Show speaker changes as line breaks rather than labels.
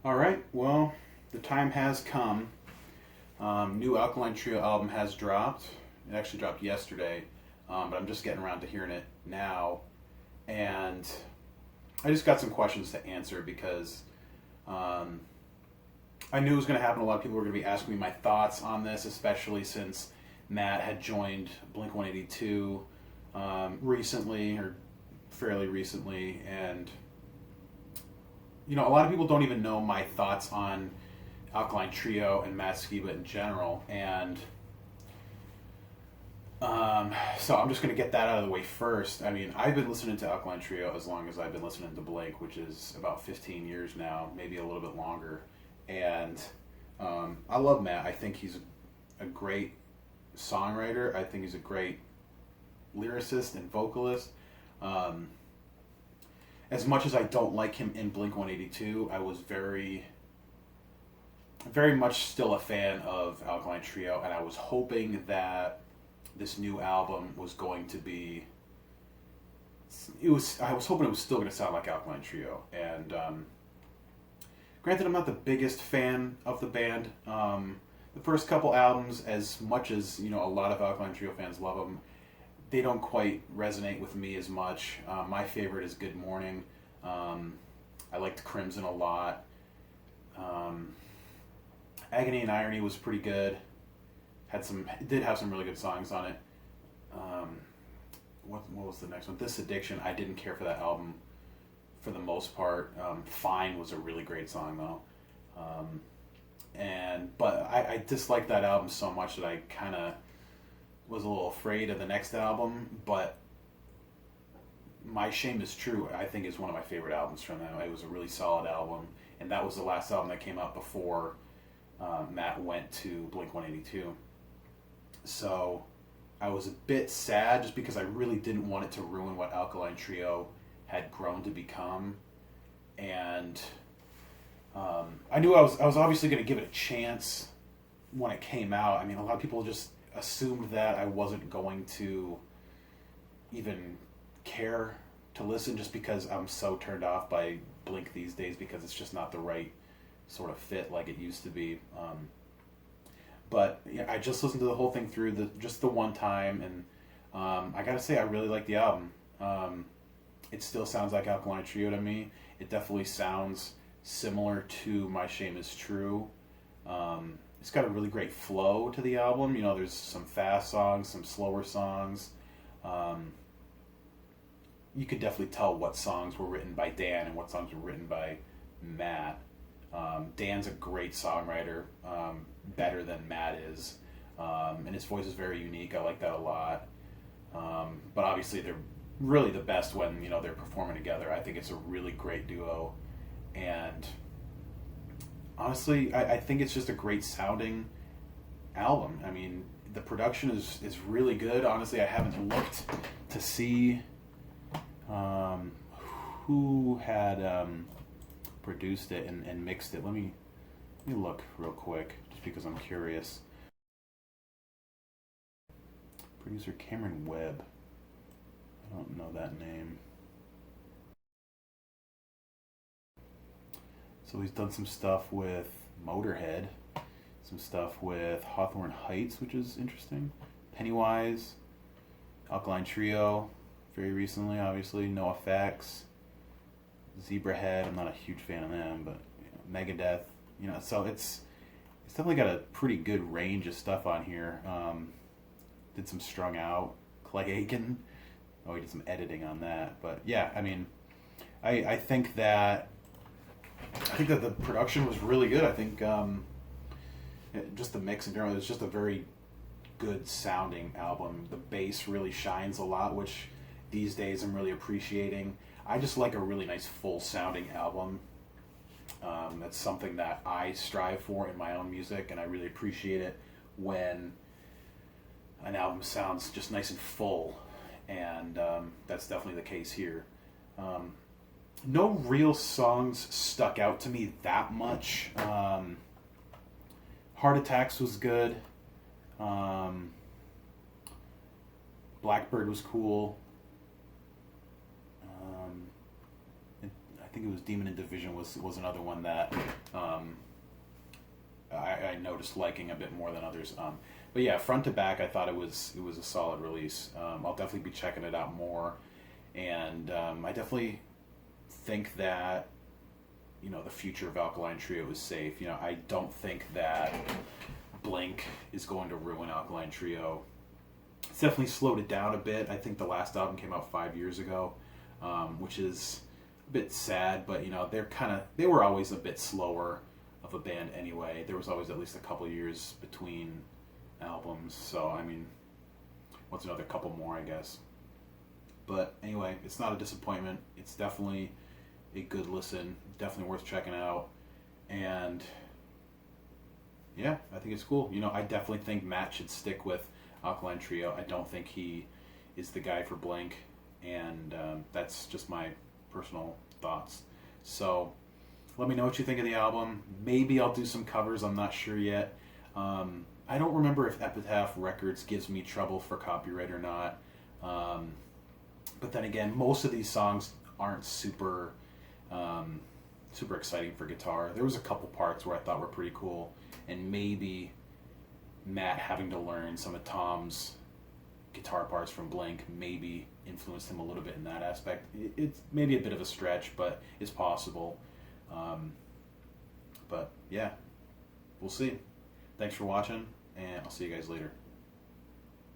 All right, well, the time has come. New Alkaline Trio album has dropped. It actually dropped yesterday, but I'm just getting around to hearing it now. And I just got some questions to answer because um, I knew it was going to happen. A lot of people were going to be asking me my thoughts on this, especially since Matt had joined Blink 182 recently, or fairly recently. And a lot of people don't even know my thoughts on Alkaline Trio and Matt Skiba in general, and so I'm just going to get that out of the way first. I mean, I've been listening to Alkaline Trio as long as I've been listening to Blink, which is about 15 years now, maybe a little bit longer, and I love Matt. I think he's a great songwriter. I think he's a great lyricist and vocalist. Um, as much as I don't like him in Blink 182, I was very much still a fan of Alkaline Trio, and I was hoping that this new album was going to be. I was hoping it was still going to sound like Alkaline Trio, and granted, I'm not the biggest fan of the band. The first couple albums, as much as a lot of Alkaline Trio fans love them, they don't quite resonate with me as much. My favorite is Good Morning. I liked Crimson a lot. Agony and Irony was pretty good. Did have some really good songs on it. What was the next one? This Addiction. I didn't care for that album for the most part. Fine was a really great song though. But I disliked that album so much that I kind of was a little afraid of the next album. But My Shame Is True, I think, is one of my favorite albums from them. It was a really solid album, and that was the last album that came out before Matt went to Blink 182. So I was a bit sad just because I really didn't want it to ruin what Alkaline Trio had grown to become. And I knew I was obviously going to give it a chance when it came out. I mean, a lot of people just assumed that I wasn't going to even care to listen just because I'm so turned off by Blink these days because it's just not the right sort of fit like it used to be. But yeah, I just listened to the whole thing through the one time, and I gotta say I really like the album. It still sounds like Alkaline Trio to me. It definitely sounds similar to My Shame Is True. It's got a really great flow to the album. There's some fast songs, some slower songs. You could definitely tell what songs were written by Dan and what songs were written by Matt. Dan's a great songwriter, better than Matt is, and his voice is very unique. I like that a lot. But obviously, they're really the best when they're performing together. I think it's a really great duo, and honestly, I think it's just a great sounding album. I mean, the production is really good. Honestly, I haven't looked to see who had produced it and mixed it. Let me look real quick, just because I'm curious. Producer Cameron Webb. I don't know that name. So he's done some stuff with Motorhead, some stuff with Hawthorne Heights, which is interesting. Pennywise, Alkaline Trio, very recently, obviously. NoFX, Zebrahead. I'm not a huge fan of them, but Megadeth. So it's definitely got a pretty good range of stuff on here. Did some Strung Out, Clay Aiken. Oh, he did some editing on that, but yeah, I mean, I think that the production was really good. I think just the mix in general, it's just a very good sounding album. The bass really shines a lot, which these days I'm really appreciating. I just like a really nice full sounding album. That's something that I strive for in my own music, and I really appreciate it when an album sounds just nice and full, and that's definitely the case here. No real songs stuck out to me that much. Heart Attacks was good. Blackbird was cool. think it was Demon in Division was another one that I noticed liking a bit more than others. But yeah, front to back, I thought it was a solid release. I'll definitely be checking it out more, and I definitely think that the future of Alkaline Trio is safe. I don't think that Blink is going to ruin Alkaline Trio. It's definitely slowed it down a bit. I think the last album came out 5 years ago, which is a bit sad. But they were always a bit slower of a band anyway. There was always at least a couple years between albums. So I mean, what's another couple more, I guess. But anyway, it's not a disappointment. It's definitely a good listen. Definitely worth checking out. And yeah, I think it's cool. I definitely think Matt should stick with Alkaline Trio. I don't think he is the guy for Blink, and that's just my personal thoughts. So let me know what you think of the album. Maybe I'll do some covers. I'm not sure yet. I don't remember if Epitaph Records gives me trouble for copyright or not. But then again, most of these songs aren't super exciting for guitar. There was a couple parts where I thought were pretty cool, and maybe Matt having to learn some of Tom's guitar parts from Blink maybe influenced him a little bit in that aspect. It's maybe a bit of a stretch, but it's possible. But yeah, we'll see. Thanks for watching, and I'll see you guys later.